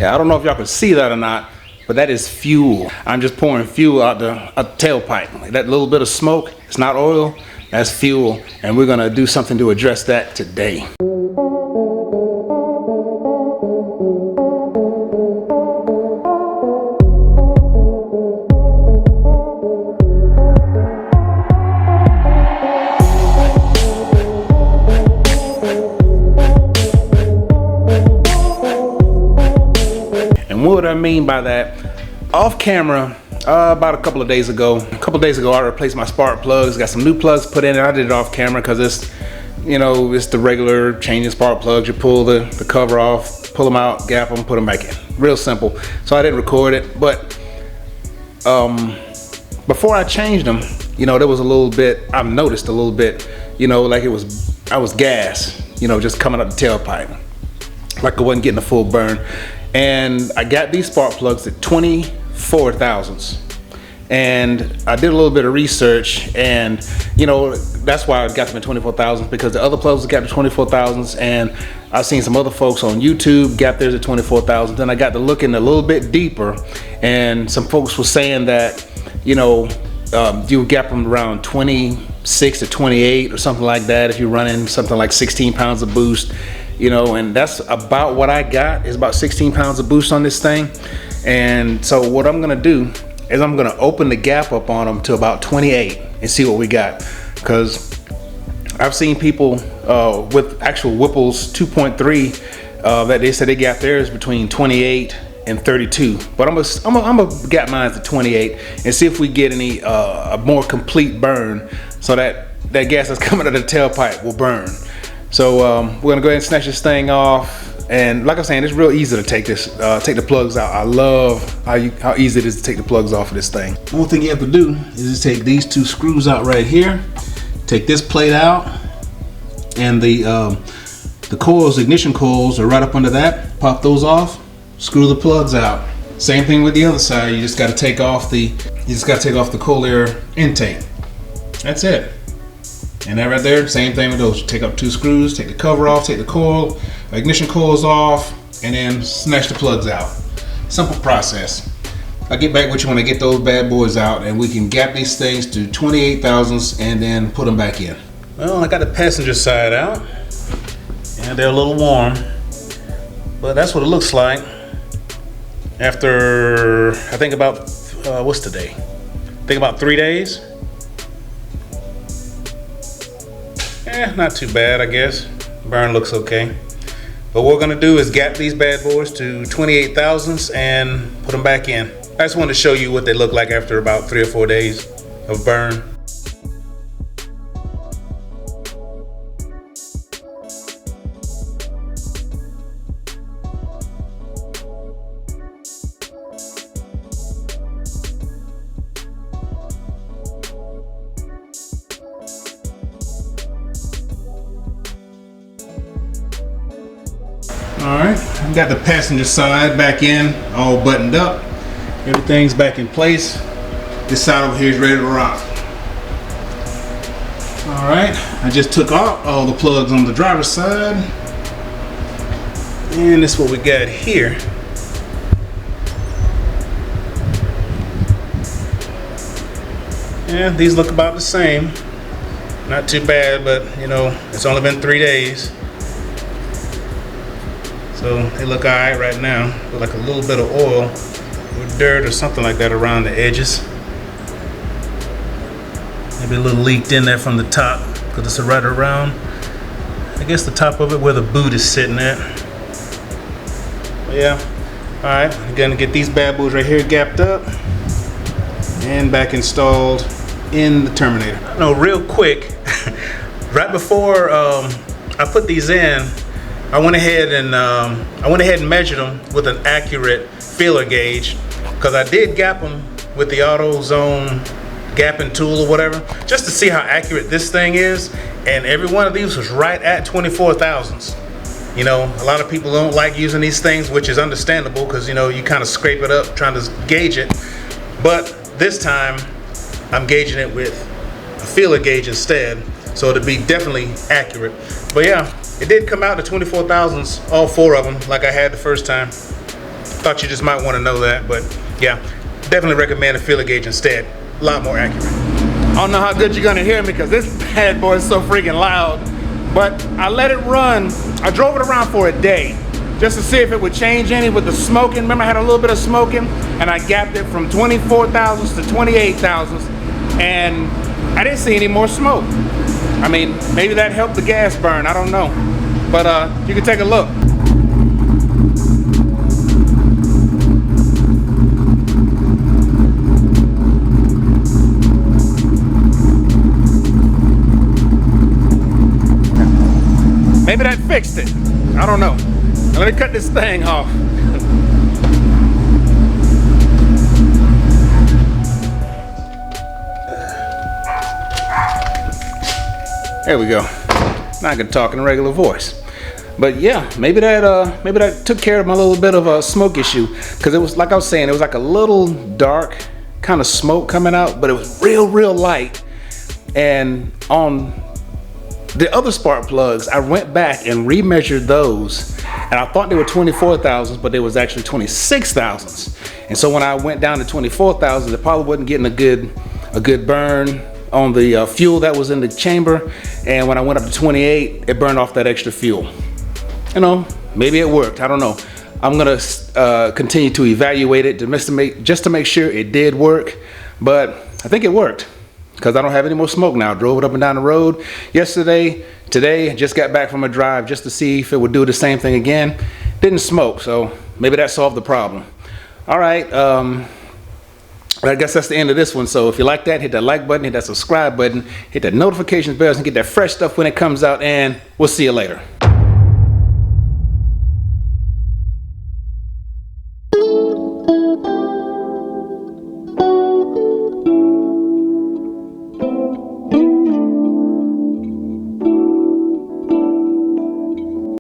Yeah, I don't know if y'all can see that or not, but that is fuel. I'm just pouring fuel out the tailpipe. Like that little bit of smoke, it's not oil, that's fuel. And we're gonna do something to address that today. What I mean by that, off camera, about a couple of days ago, I replaced my spark plugs, got some new plugs put in, and I did it off camera because it's, you know, it's the regular changing spark plugs. You pull the cover off, pull them out, gap them, put them back in. Real simple. So I didn't record it, but before I changed them, you know, there was a little bit, I've noticed a little bit, you know, like I was gas, you know, just coming out the tailpipe, like I wasn't getting a full burn. And I got these spark plugs at 24 thousandths. And I did a little bit of research, and you know, that's why I got them at 24 thousandths, because the other plugs got to 24 thousandths, and I've seen some other folks on YouTube got theirs at 24 thousandths. Then I got to looking a little bit deeper, and some folks were saying that, you know, you gap them around 26 to 28 or something like that if you're running something like 16 pounds of boost. You know, and that's about what I got, is about 16 pounds of boost on this thing. And so what I'm gonna do is I'm gonna open the gap up on them to about 28 and see what we got. Because I've seen people with actual Whipples 2.3 that they said they got theirs between 28 and 32. But I'm gonna gap mine to 28 and see if we get any a more complete burn, so that gas that's coming out of the tailpipe will burn. So we're gonna go ahead and snatch this thing off, and like I'm saying, it's real easy to take the plugs out. I love how easy it is to take the plugs off of this thing. One thing you have to do is just take these two screws out right here, take this plate out, and the coils, ignition coils, are right up under that. Pop those off, screw the plugs out. Same thing with the other side. You just got to take off the cold air intake. That's it. And that right there, same thing with those. Take up two screws, take the cover off, take the coil, ignition coils off, and then snatch the plugs out. Simple process. I'll get back with you when I get those bad boys out, and we can gap these things to 28 thousandths and then put them back in. Well, I got the passenger side out, and they're a little warm, but that's what it looks like after, I think about, what's today? I think about 3 days. Not too bad, I guess. Burn looks okay. But what we're gonna do is gap these bad boys to 28 thousandths and put them back in. I just wanted to show you what they look like after about 3 or 4 days of burn. Alright, I got the passenger side back in, all buttoned up. Everything's back in place. This side over here is ready to rock. Alright, I just took out all the plugs on the driver's side. And this is what we got here. And these look about the same. Not too bad, but you know, it's only been 3 days. So they look alright right now. Look like a little bit of oil or dirt or something like that around the edges. Maybe a little leaked in there from the top because it's right around, I guess, the top of it where the boot is sitting at. But yeah, alright, I'm gonna get these bad boys right here gapped up and back installed in the Terminator. No, real quick, right before I put these in, I went ahead and measured them with an accurate feeler gauge, because I did gap them with the AutoZone gapping tool or whatever, just to see how accurate this thing is. And every one of these was right at 24 thousandths. You know, a lot of people don't like using these things, which is understandable, because you know, you kind of scrape it up trying to gauge it. But this time I'm gauging it with a feeler gauge instead, so it'll be definitely accurate. But yeah, it did come out to 24 thousandths, all 4 of them, like I had the first time. thought you just might want to know that. But yeah, definitely recommend a feeler gauge instead. A lot more accurate. I don't know how good you're gonna hear me because this bad boy is so freaking loud. But I let it run. I drove it around for a day just to see if it would change any with the smoking. Remember I had a little bit of smoking and I gapped it from 24,000s to 28,000s and I didn't see any more smoke. I mean, maybe that helped the gas burn, I don't know. But you can take a look. Maybe that fixed it. I don't know. Now let me cut this thing off. There we go. Now I can talk in a regular voice. But yeah, maybe that took care of my little bit of a smoke issue. Because it was, like I was saying, it was like a little dark kind of smoke coming out, but it was real light. And on the other spark plugs, I went back and remeasured those, and I thought they were 24,000s, but they was actually 26,000s. And so when I went down to 24,000s, it probably wasn't getting a good burn on the fuel that was in the chamber. And when I went up to 28, it burned off that extra fuel. You know, maybe it worked. I don't know. I'm gonna continue to evaluate it just to make sure it did work. But I think it worked, because I don't have any more smoke now. I drove it up and down the road yesterday, today, just got back from a drive just to see if it would do the same thing again. Didn't smoke, so maybe that solved the problem. All right, I guess that's the end of this one. So if you like that, hit that like button, hit that subscribe button, hit that notifications bell and get that fresh stuff when it comes out, and we'll see you later.